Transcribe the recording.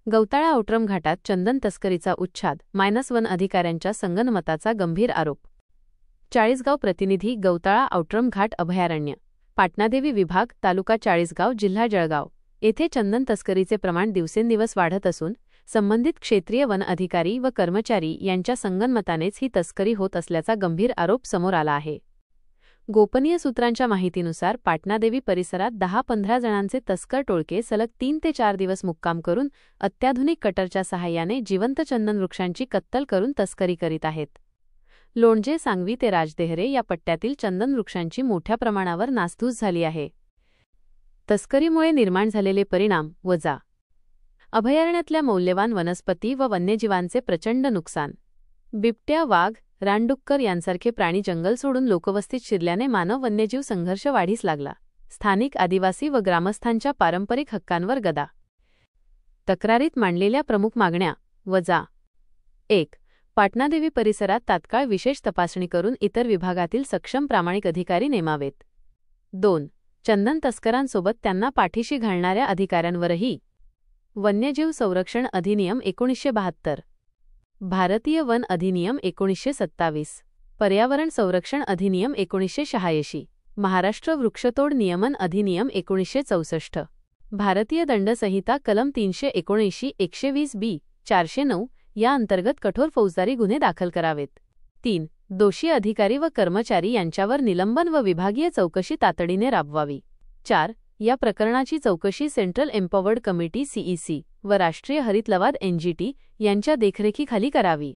गौताळा औट्रम घाटात चंदन तस्करीचा उच्छाद, -1 अधिकाऱ्यांच्या संगनमताचा गंभीर आरोप. चाळीसगाव प्रतिनिधी. गौताळा औट्रम घाट अभयारण्य, पाटणादेवी विभाग, तालुका चाळीसगाव, जिल्हा जळगाव येथे चंदन तस्करीचे प्रमाण दिवसेंदिवस वाढत असून संबंधित क्षेत्रीय वन अधिकारी व कर्मचारी यांच्या संगनमतानेच ही तस्करी होत असल्याचा गंभीर आरोप समोर आला आहे. गोपनीय सूत्रांच्या माहितीनुसार पाटणादेवी परिसरात 10-15 जणांचे तस्कर टोळके सलग 3 ते 4 दिवस मुक्काम करून अत्याधुनिक कटरच्या सहाय्याने जिवंत चंदन वृक्षांची कत्तल करून तस्करी करीत आहेत. लोणजे, सांगवी ते राजदेहरे या पट्ट्यातील चंदन वृक्षांची मोठ्या प्रमाणावर नासधूस झाली आहे. तस्करीमुळे निर्माण झालेले परिणाम. वजा. अभयारण्यातल्या मौल्यवान वनस्पती व वन्यजीवांचे प्रचंड नुकसान. बिबट्या, वाघ, रानडुक्कर यांसारखे प्राणी जंगल सोडून लोकवस्तीत शिरल्याने मानव-वन्यजीव संघर्ष वाढीस लागला. स्थानिक आदिवासी व ग्रामस्थांच्या पारंपरिक हक्कांवर गदा. तक्रारीत मांडलेल्या प्रमुख मागण्या. वजा. 1. पाटणादेवी परिसरात तात्काळ विशेष तपासणी करून इतर विभागातील सक्षम प्रामाणिक अधिकारी नेमावेत. 2. चंदन तस्करांसोबत त्यांना पाठीशी घालणाऱ्या अधिकाऱ्यांवरही. वन्यजीव संरक्षण अधिनियम 1972, भारतीय वन अधिनियम 1927, पर्यावरण संरक्षण अधिनियम 1986, महाराष्ट्र वृक्षतोड नियमन अधिनियम 1964, भारतीय दंडसंहिता कलम 379, 120B, 409 या अंतर्गत कठोर फौजदारी गुन्हे दाखल करावेत. 3. दोषी अधिकारी व कर्मचारी यांच्यावर निलंबन व विभागीय चौकशी तातडीने राबवावी. 4. या प्रकरणाची चौकशी सेंट्रल एम्पॉवर्ड कमिटी CEC व राष्ट्रीय हरित लवाद NGT यांच्या देखरेखीखाली करावी.